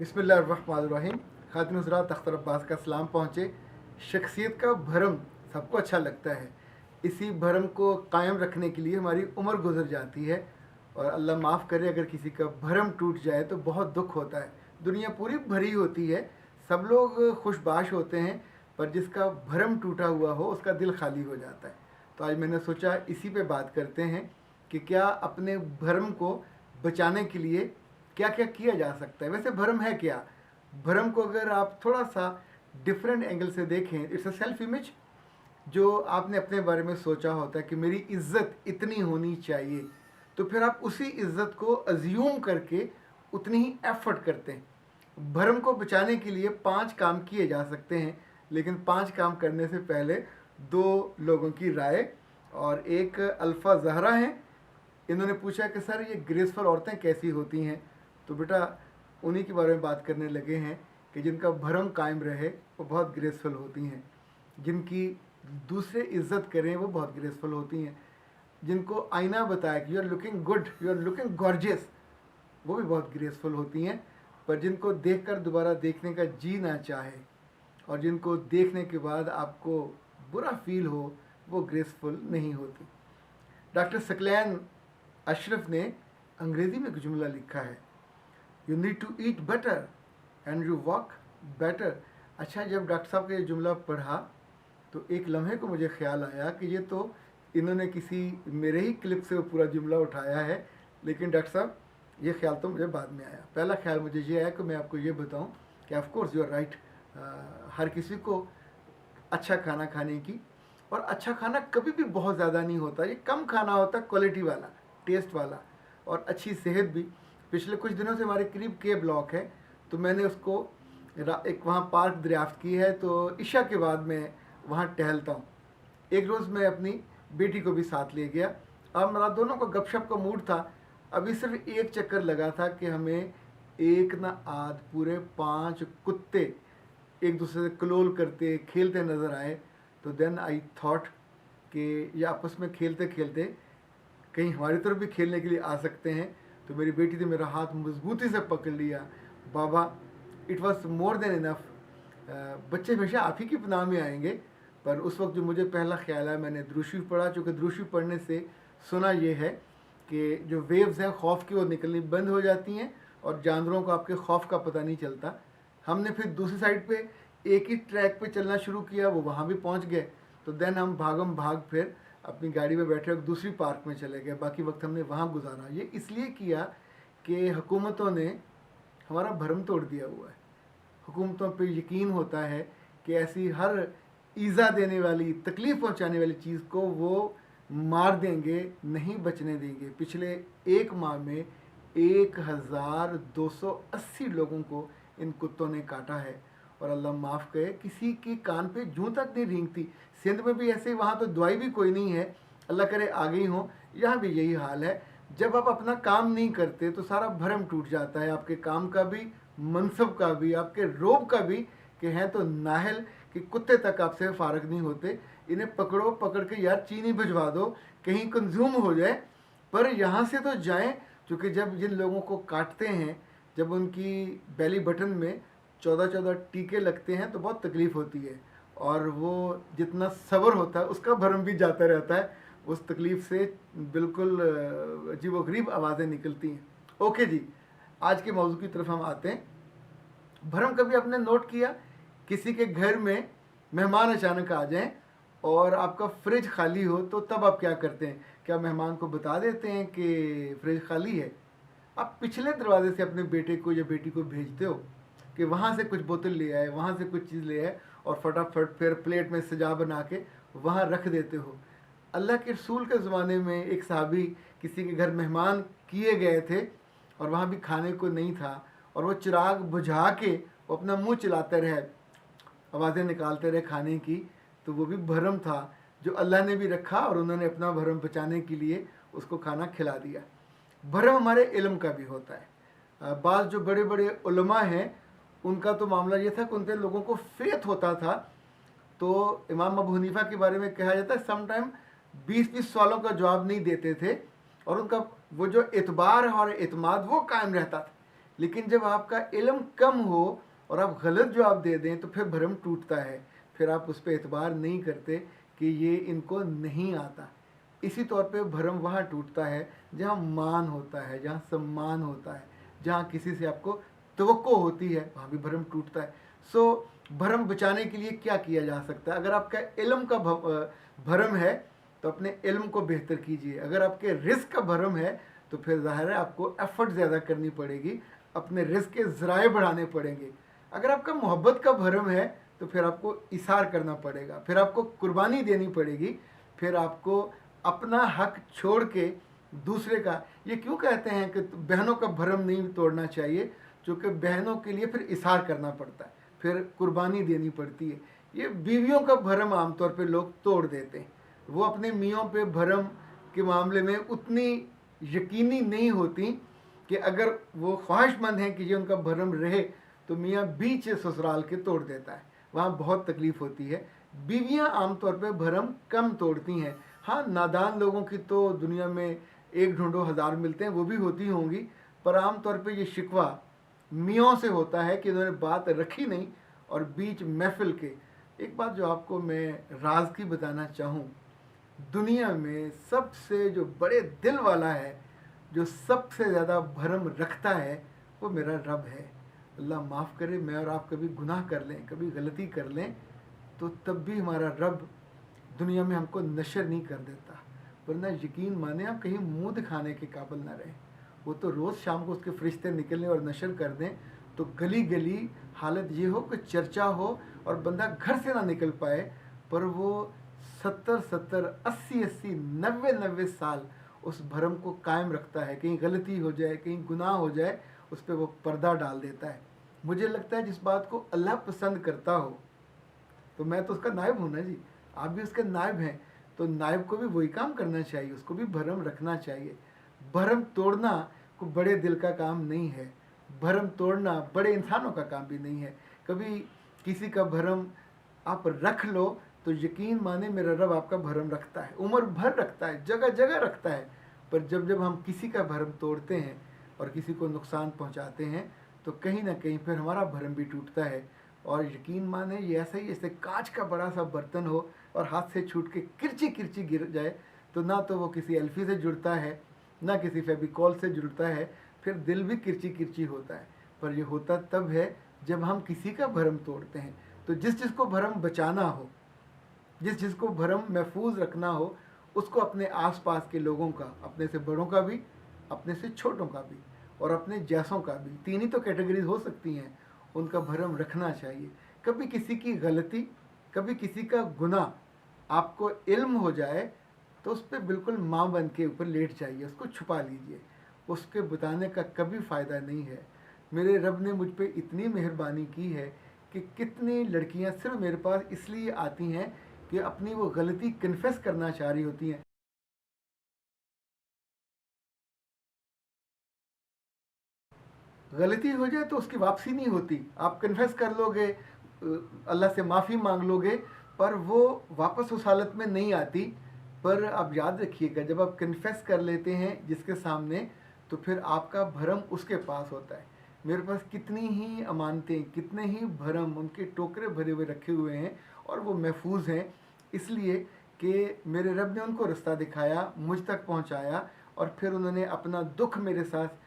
बिस्मिल्लाहिर्रहमानिर्रहीम। खातिन हज़रात, अख्तर अब्बास का सलाम पहुँचे। शख्सियत का भरम सबको अच्छा लगता है। इसी भरम को कायम रखने के लिए हमारी उम्र गुजर जाती है और अल्लाह माफ़ करे अगर किसी का भरम टूट जाए तो बहुत दुख होता है। दुनिया पूरी भरी होती है, सब लोग खुशबाश होते हैं, पर जिसका भरम टूटा हुआ हो उसका दिल खाली हो जाता है। तो आज मैंने सोचा इसी पे बात करते हैं कि क्या अपने भरम को बचाने के लिए क्या क्या किया जा सकता है। वैसे भरम है क्या? भरम को अगर आप थोड़ा सा डिफरेंट एंगल से देखें, इट्स अ सेल्फ इमेज। जो आपने अपने बारे में सोचा होता है कि मेरी इज्जत इतनी होनी चाहिए, तो फिर आप उसी इज्जत को अज्यूम करके उतनी ही एफर्ट करते हैं। भरम को बचाने के लिए 5 काम किए जा सकते हैं, लेकिन 5 काम करने से पहले 2 लोगों की राय। और एक अल्फ़ा जहरा हैं, इन्होंने पूछा कि सर ये ग्रेसफुल औरतें कैसी होती हैं। तो बेटा उन्हीं के बारे में बात करने लगे हैं कि जिनका भरम कायम रहे वो बहुत ग्रेसफुल होती हैं, जिनकी दूसरे इज्जत करें वो बहुत ग्रेसफुल होती हैं, जिनको आईना बताए कि you are looking good, you are looking gorgeous, वो भी बहुत ग्रेसफुल होती हैं। पर जिनको देखकर दोबारा देखने का जी ना चाहे और जिनको देखने के बाद आपको बुरा फील हो, वो ग्रेसफुल नहीं होती। डॉक्टर सकलैन अशरफ ने अंग्रेज़ी में एक जुमला लिखा है, you need to eat better and you walk better. अच्छा, जब डॉक्टर साहब का ये जुमला पढ़ा तो एक लम्हे को मुझे ख्याल आया कि ये तो इन्होंने किसी मेरे ही क्लिप से वो पूरा जुमला उठाया है, लेकिन डॉक्टर साहब ये ख्याल तो मुझे बाद में आया। पहला ख्याल मुझे ये आया कि मैं आपको ये बताऊं कि of course you are right, हर किसी को अच्छा खाना खाने की, और अच्छा खाना कभी भी बहुत ज़्यादा नहीं होता, ये कम खाना होता है, क्वालिटी वाला, टेस्ट वाला, और अच्छी सेहत भी। पिछले कुछ दिनों से हमारे करीब के ब्लॉक है, तो मैंने उसको एक वहाँ पार्क दरियाफ्त की है, तो इशा के बाद मैं वहाँ टहलता हूँ। एक रोज़ मैं अपनी बेटी को भी साथ ले गया। अब मेरा दोनों को गपशप का मूड था। अभी सिर्फ एक चक्कर लगा था कि हमें एक ना आध पूरे 5 कुत्ते एक दूसरे से क्लोल करते खेलते नज़र आए। तो देन आई थॉट कि ये आपस में खेलते खेलते कहीं हमारी तरफ भी खेलने के लिए आ सकते हैं। तो मेरी बेटी ने मेरा हाथ मजबूती से पकड़ लिया। बाबा, it was more than enough. बच्चे हमेशा आप ही की पनाह में आएंगे। पर उस वक्त जो मुझे पहला ख्याल आया, मैंने द्रूशी पढ़ा, चूँकि द्रूशी पढ़ने से सुना ये है कि जो वेव्स हैं खौफ की, वो निकलनी बंद हो जाती हैं और जानवरों को आपके खौफ का पता नहीं चलता। हमने फिर दूसरी साइड पे एक ही ट्रैक पे चलना शुरू किया, वो वहाँ भी पहुँच गए। तो देन हम भागम भाग फिर अपनी गाड़ी में बैठे दूसरी पार्क में चले गए। बाकी वक्त हमने वहाँ गुजारा। ये इसलिए किया कि हुकूमतों ने हमारा भरम तोड़ दिया हुआ है। हुकूमतों पे यकीन होता है कि ऐसी हर ईज़ा देने वाली, तकलीफ़ पहुँचाने वाली चीज़ को वो मार देंगे, नहीं बचने देंगे। पिछले 1 माह में 1280 लोगों को इन कुत्तों ने काटा है। और अल्लाह माफ़ करे, किसी की कान पे जूं तक नहीं रेंगती। सिंध में भी ऐसे ही, वहाँ तो दवाई भी कोई नहीं है, अल्लाह करे आगे ही हो। यहाँ भी यही हाल है। जब आप अपना काम नहीं करते तो सारा भरम टूट जाता है, आपके काम का भी, मनसब का भी, आपके रोब का भी, कि हैं तो नाहल कि कुत्ते तक आपसे फारग नहीं होते। इन्हें पकड़ो, पकड़ के यार चीनी भिजवा दो, कहीं कंज्यूम हो जाए, पर यहाँ से तो जाएं। क्योंकि जब जिन लोगों को काटते हैं, जब उनकी बेली बटन में 14-14 टीके लगते हैं तो बहुत तकलीफ़ होती है, और वो जितना सब्र होता है उसका भरम भी जाता रहता है। उस तकलीफ़ से बिल्कुल अजीबोगरीब आवाज़ें निकलती हैं। ओके जी, आज के मौजू की तरफ हम आते हैं। भरम कभी आपने नोट किया, किसी के घर में मेहमान अचानक आ जाएं और आपका फ्रिज खाली हो, तो तब आप क्या करते हैं? क्या मेहमान को बता देते हैं कि फ्रिज खाली है? आप पिछले दरवाजे से अपने बेटे को या बेटी को भेजते हो कि वहाँ से कुछ बोतल ले आए, वहाँ से कुछ चीज़ ले आए, और फटाफट फिर प्लेट में सजा बना के वहाँ रख देते हो। अल्लाह के रसूल के ज़माने में एक सहाबी किसी के घर मेहमान किए गए थे और वहाँ भी खाने को नहीं था, और वो चिराग बुझा के वो अपना मुंह चलाते रहे, आवाज़ें निकालते रहे खाने की। तो वो भी भरम था जो अल्लाह ने भी रखा, और उन्होंने अपना भरम बचाने के लिए उसको खाना खिला दिया। भरम हमारे इल्म का भी होता है। बाज़ जो बड़े बड़े उलमा हैं, उनका तो मामला ये था कि उनके लोगों को फेथ होता था। तो इमाम अबू हनीफा के बारे में कहा जाता है समटाइम 20-20 सवालों का जवाब नहीं देते थे, और उनका वो जो एतबार और एतमाद वो कायम रहता था लेकिन जब आपका इल्म कम हो और आप गलत जवाब दे दें तो फिर भरम टूटता है, फिर आप उस पर एतबार नहीं करते कि ये इनको नहीं आता। इसी तौर पे भरम वहाँ टूटता है जहाँ मान होता है, जहाँ सम्मान होता है, जहाँ किसी से आपको तवक्को होती है, वहाँ भी भरम टूटता है। सो भरम बचाने के लिए क्या किया जा सकता है? अगर आपका इल्म का भरम है तो अपने इल्म को बेहतर कीजिए। अगर आपके रिस्क का भरम है तो फिर ज़ाहिर है आपको एफर्ट ज़्यादा करनी पड़ेगी, अपने रिस्क के ज़राए बढ़ाने पड़ेंगे। अगर आपका मोहब्बत का भरम है तो फिर आपको इसार करना पड़ेगा, फिर आपको कुर्बानी देनी पड़ेगी, फिर आपको अपना हक छोड़ के दूसरे का। ये क्यों कहते हैं कि बहनों का भरम नहीं तोड़ना चाहिए? क्योंकि बहनों के लिए फिर इसार करना पड़ता है, फिर कुर्बानी देनी पड़ती है। ये बीवियों का भरम आमतौर पे लोग तोड़ देते हैं। वो अपने मियों पे भरम के मामले में उतनी यकीनी नहीं होती कि अगर वो ख्वाहिशमंद हैं कि ये उनका भरम रहे तो मियाँ बीच ससुराल के तोड़ देता है, वहाँ बहुत तकलीफ़ होती है। बीवियाँ आमतौर पे भरम कम तोड़ती हैं। हाँ, नादान लोगों की तो दुनिया में एक ढूंढो हज़ार मिलते हैं, वो भी होती होंगी, पर आमतौर पे ये शिकवा मियों से होता है कि उन्होंने बात रखी नहीं और बीच महफिल के। एक बात जो आपको मैं राज की बताना चाहूँ, दुनिया में सबसे जो बड़े दिल वाला है, जो सबसे ज़्यादा भरम रखता है, वो मेरा रब है। अल्लाह माफ़ करे, मैं और आप कभी गुनाह कर लें, कभी गलती कर लें, तो तब भी हमारा रब दुनिया में हमको नशर नहीं कर देता। वरना यकीन माने आप कहीं मुंह दिखाने के काबिल ना रहे। वो तो रोज़ शाम को उसके फरिश्ते निकलने और नशर कर दें तो गली गली हालत ये हो कि चर्चा हो और बंदा घर से ना निकल पाए, पर वो 70-70, 80-80, 90-90 साल उस भरम को कायम रखता है। कहीं गलती हो जाए, कहीं गुनाह हो जाए, उस पर वो पर्दा डाल देता है। मुझे लगता है जिस बात को अल्लाह पसंद करता हो, तो मैं तो उसका नायब हूँ ना जी, आप भी उसके नायब हैं, तो नायब को भी वही काम करना चाहिए, उसको भी भरम रखना चाहिए। भरम तोड़ना कोई बड़े दिल का काम नहीं है, भरम तोड़ना बड़े इंसानों का काम भी नहीं है। कभी किसी का भरम आप रख लो तो यकीन माने मेरा रब आपका भरम रखता है, उम्र भर रखता है, जगह जगह रखता है। पर जब जब हम किसी का भरम तोड़ते हैं और किसी को नुकसान पहुंचाते हैं तो कहीं ना कहीं फिर हमारा भरम भी टूटता है। और यकीन माने ये ऐसा ही, जैसे कांच का बड़ा सा बर्तन हो और हाथ से छूट के किरची किरची गिर जाए, तो ना तो वो किसी एल्फी से जुड़ता है, ना किसी फेविकॉल से जुड़ता है, फिर दिल भी किरची किरची होता है। पर ये होता तब है जब हम किसी का भरम तोड़ते हैं। तो जिस जिसको भरम बचाना हो, जिस जिसको भरम महफूज रखना हो, उसको अपने आसपास के लोगों का, अपने से बड़ों का भी, अपने से छोटों का भी और अपने जैसों का भी, तीन ही तो कैटेगरीज हो सकती हैं, उनका भरम रखना चाहिए। कभी किसी की गलती, कभी किसी का गुनाह आपको इल्म हो जाए तो उस पर बिल्कुल माँ बन के ऊपर लेट जाइए, उसको छुपा लीजिए, उसके बताने का कभी फ़ायदा नहीं है। मेरे रब ने मुझ पर इतनी मेहरबानी की है कि कितनी लड़कियां सिर्फ मेरे पास इसलिए आती हैं कि अपनी वो गलती कन्फेस करना चाह रही होती हैं। गलती हो जाए तो उसकी वापसी नहीं होती, आप कन्फेस कर लोगे, अल्लाह से माफ़ी मांग लोगे, पर वो वापस उस हालत में नहीं आती। पर आप याद रखिएगा, जब आप कन्फेस कर लेते हैं जिसके सामने, तो फिर आपका भरम उसके पास होता है। मेरे पास कितनी ही अमानतें, कितने ही भरम उनके टोकरे भरे हुए रखे हुए हैं और वो महफूज हैं, इसलिए कि मेरे रब ने उनको रास्ता दिखाया, मुझ तक पहुंचाया, और फिर उन्होंने अपना दुख मेरे साथ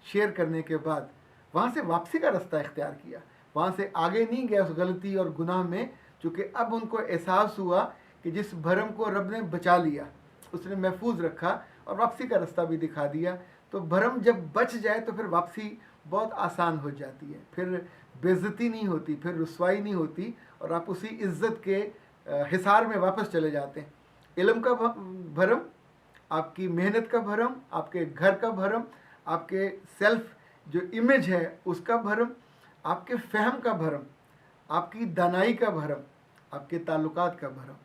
शेयर करने के बाद वहाँ से वापसी का रास्ता इख्तियार किया, वहाँ से आगे नहीं गया उस गलती और गुनाह में, क्योंकि अब उनको एहसास हुआ कि जिस भरम को रब ने बचा लिया, उसने महफूज रखा और वापसी का रास्ता भी दिखा दिया। तो भरम जब बच जाए तो फिर वापसी बहुत आसान हो जाती है, फिर बेइज्जती नहीं होती, फिर रुसवाई नहीं होती, और आप उसी इज्जत के हिसार में वापस चले जाते हैं। इल्म का भरम, आपकी मेहनत का भरम, आपके घर का भरम, आपके सेल्फ जो इमेज है उसका भरम, आपके फ़हम का भरम, आपकी दानाई का भरम, आपके ताल्लुकात का भरम,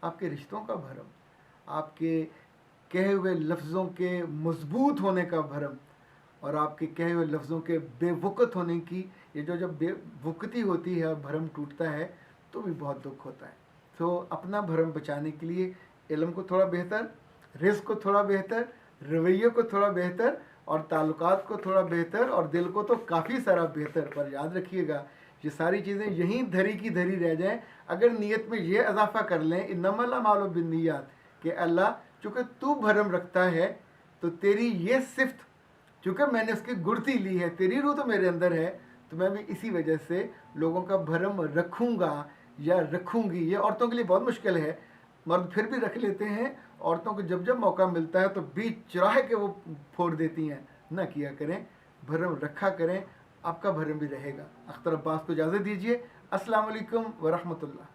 आपके रिश्तों का भरम, आपके कहे हुए लफ्ज़ों के मजबूत होने का भरम, और आपके कहे हुए लफ्ज़ों के बेवकत होने की, ये जो जब बेवकती होती है और भरम टूटता है तो भी बहुत दुख होता है। तो अपना भरम बचाने के लिए इल्म को थोड़ा बेहतर, रिज़्क़ को थोड़ा बेहतर, रवैये को थोड़ा बेहतर, और ताल्लुकात को थोड़ा बेहतर और दिल को तो काफ़ी सारा बेहतर। पर याद रखिएगा ये सारी चीज़ें यहीं धरी की धरी रह जाएं अगर नीयत में ये इजाफा कर लें इन्नमल अमालु बिन्नियात कि अल्लाह चूँकि तू भरम रखता है तो तेरी ये सिफ्त चूँकि मैंने उसकी गुड़ती ली है, तेरी रूह तो मेरे अंदर है, तो मैं भी इसी वजह से लोगों का भरम रखूँगा या रखूँगी। ये औरतों के लिए बहुत मुश्किल है, मर्द फिर भी रख लेते हैं। औरतों को जब जब मौका मिलता है तो बीच चुराहे के वो फोड़ देती हैं। ना किया करें, भरम रखा करें, आपका भरम भी रहेगा। अख्तर अब्बास को इजाज़त दीजिए। अस्सलाम वालेकुम व रहमतुल्लाह।